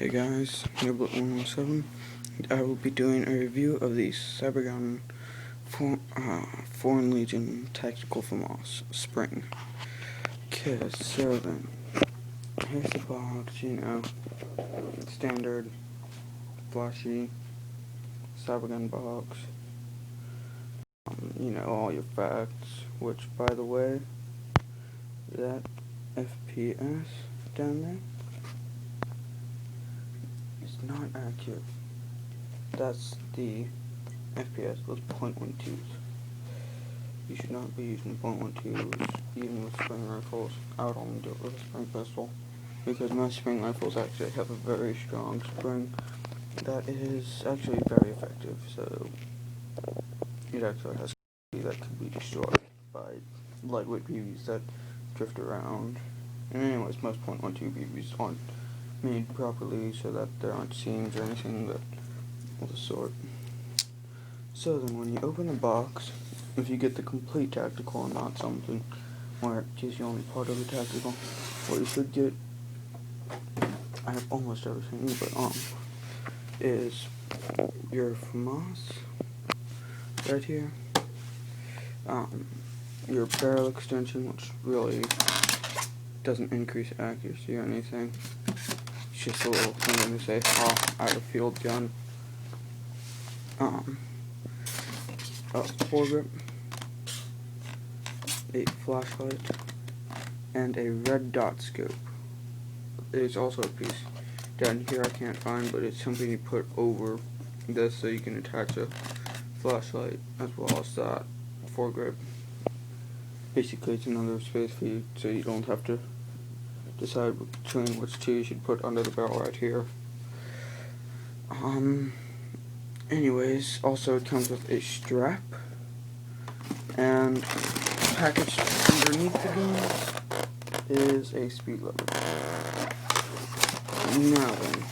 Hey guys, Niblet117. I will be doing a review of the Cybergun Foreign Legion Tactical FAMAS Spring. Okay, so then, here's the box, standard, flashy Cybergun box. All your facts, which, by the way, that FPS down there is not accurate. That's the FPS with .12s. You should not be using .12s even with spring rifles. I would only do it with a spring pistol, because my spring rifles actually have a very strong spring that is actually very effective. So it actually has that could be destroyed by lightweight BBs that drift around. And anyways, most .12 BBs aren't made properly so that there aren't seams or anything of the sort. So then when you open the box, if you get the complete tactical and not something where it gives you only part of the tactical, what you should get, I have almost everything, but is your FAMAS right here, your barrel extension, which really doesn't increase accuracy or anything. It's just a little thing to say, out of field gun. A foregrip, a flashlight, and a red dot scope. There's also a piece down here I can't find, but it's something you put over this so you can attach a flashlight as well as that foregrip. Basically, it's another space for you, so you don't have to decide between which two you should put under the barrel right here. Anyways, also it comes with a strap, and packaged underneath the gun is a speed lever. Now then,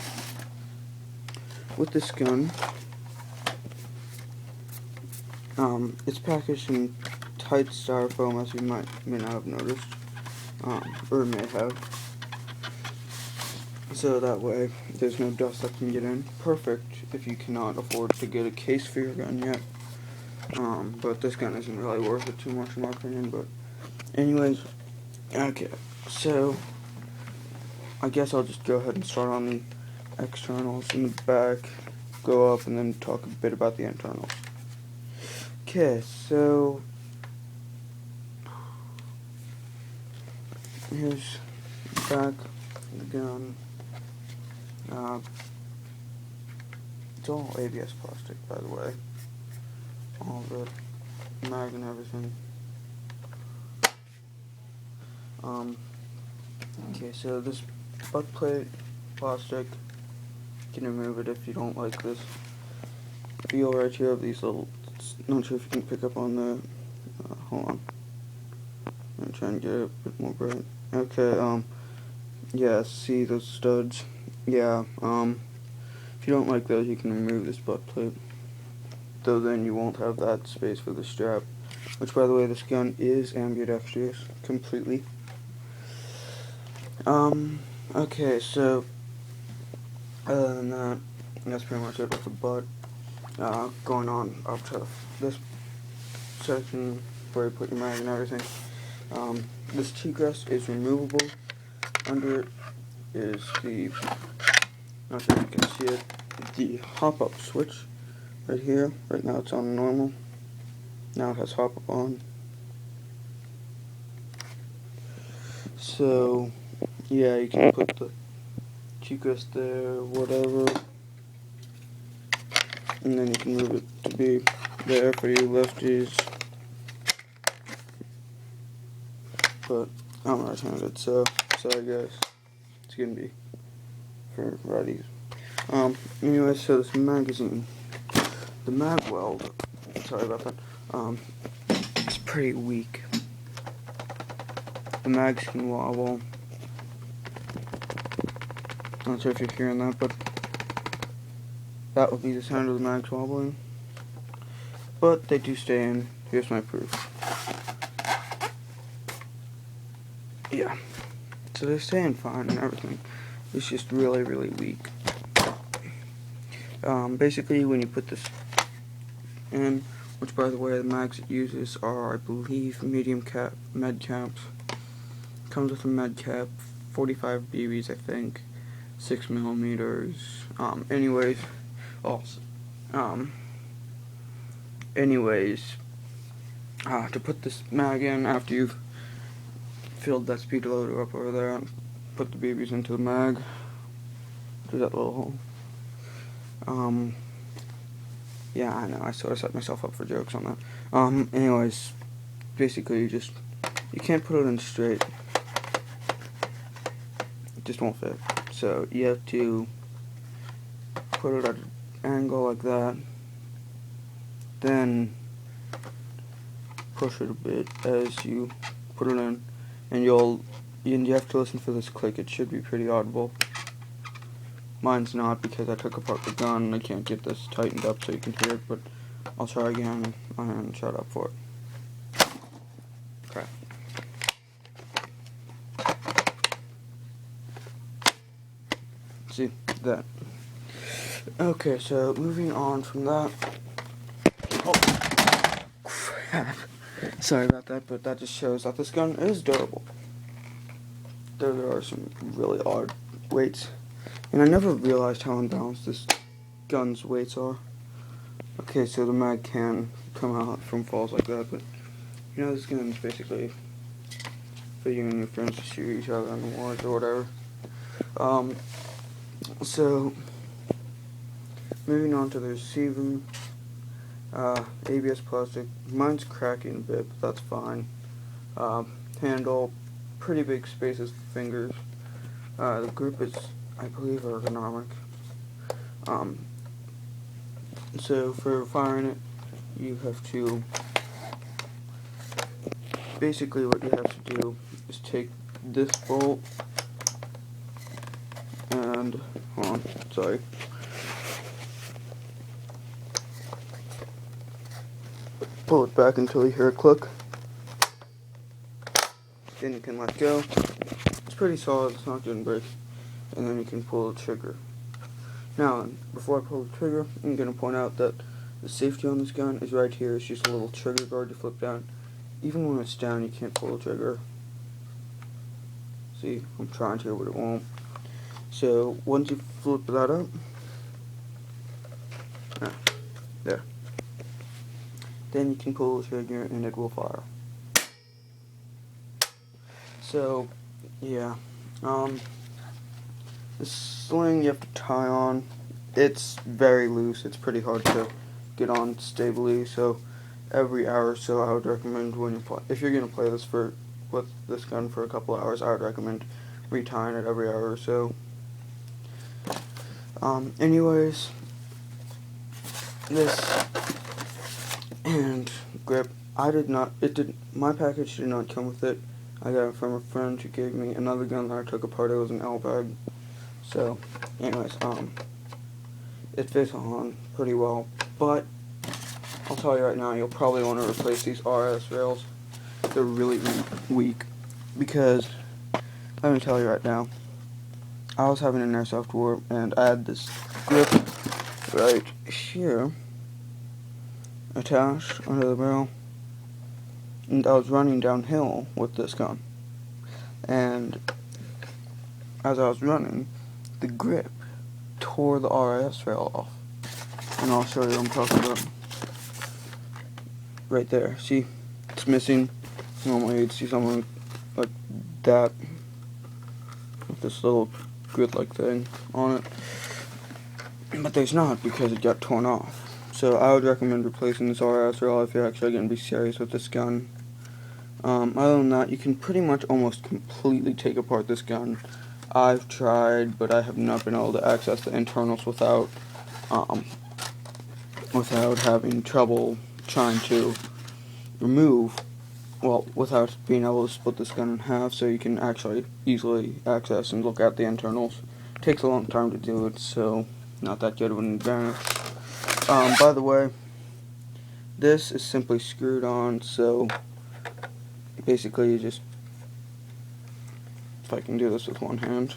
with this gun, it's packaged in tight styrofoam, as you may not have noticed, or may have. So that way, there's no dust that can get in. Perfect if you cannot afford to get a case for your gun yet. But this gun isn't really worth it too much in my opinion. But anyways, okay. So I guess I'll just go ahead and start on the externals in the back, go up, and then talk a bit about the internals. Okay, so here's the back of the gun. It's all ABS plastic, by the way. All the mag and everything. Okay, so this butt plate plastic, you can remove it if you don't like this feel right here of these little, not sure if you can pick up on the, hold on. I'm trying to get it a bit more bright. Okay, yeah, see those studs? Yeah, if you don't like those, you can remove this butt plate. Though then you won't have that space for the strap. Which, by the way, this gun is ambidextrous, completely. Okay, so, other than that, that's pretty much it with the butt. Going on up to this section where you put your mag and everything. This T-crest is removable. Under it is the, not sure if you can see it, the hop-up switch right here. Right now it's on normal. Now it has hop-up on. So, yeah, you can put the T-crest there, whatever. And then you can move it to be there for you lefties. But I'm right-handed, so sorry guys. It's gonna be for righties. Anyway, so this magazine, the mag weld, sorry about that, it's pretty weak. The mags can wobble. Not sure if you're hearing that, but that would be the sound of the mags wobbling. But they do stay in. Here's my proof. Yeah. So they're staying fine and everything. It's just really, really weak. Basically, when you put this in, which by the way, the mags it uses are, I believe, medium cap med caps. Comes with a med cap, 45 BBs, I think, 6 millimeters. Anyways, to put this mag in after you've filled that speed loader up over there, and put the BBs into the mag through that little hole. Yeah, I know, I sort of set myself up for jokes on that. Anyways, basically you can't put it in straight. It just won't fit. So you have to put it at an angle like that, then push it a bit as you put it in, and you have to listen for this click. It should be pretty audible. Mine's not, because I took apart the gun and I can't get this tightened up so you can hear it, but I'll try again and shut up for it. Crap. See that? Okay, so moving on from that. Oh, crap. Sorry about that, but that just shows that this gun is durable. There are some really odd weights. And I never realized how unbalanced this gun's weights are. Okay, so the mag can come out from falls like that, but you know, this gun's basically for you and your friends to shoot each other in the woods or whatever. So moving on to the receiver, ABS plastic. Mine's cracking a bit, but that's fine. Handle, pretty big spaces for fingers. The grip is, I believe, ergonomic. So for firing it, you have to, basically what you have to do is take this bolt and, hold on, sorry. Pull it back until you hear a click. Then you can let go. It's pretty solid, it's not going to break. And then you can pull the trigger. Now, before I pull the trigger, I'm going to point out that the safety on this gun is right here. It's just a little trigger guard to flip down. Even when it's down, you can't pull the trigger. See, I'm trying to, but it won't. So, once you flip that up, there. Then you can pull the trigger and it will fire. So, yeah. The sling you have to tie on. It's very loose. It's pretty hard to get on stably. So, every hour or so, I would recommend when you play. If you're gonna play this with this gun for a couple hours, I would recommend retying it every hour or so. Anyways, this and grip. My package did not come with it. I got it from a friend who gave me another gun that I took apart. It was an L bag. So, anyways, it fits on pretty well. But I'll tell you right now, you'll probably want to replace these RS rails. They're really weak because, let me tell you right now, I was having an airsoft war and I had this grip right here attached under the barrel, and I was running downhill with this gun, and as I was running, the grip tore the RS rail off, and I'll show you what I'm talking about. Right there, see, it's missing. Normally you'd see something like that with this little grid-like thing on it, but there's not because it got torn off. So I would recommend replacing this RS rail if you're actually going to be serious with this gun. Other than that, you can pretty much almost completely take apart this gun. I've tried, but I have not been able to access the internals without having trouble trying to without being able to split this gun in half, so you can actually easily access and look at the internals. It takes a long time to do it, so not that good of an advantage. By the way, this is simply screwed on, so basically you just, if I can do this with one hand,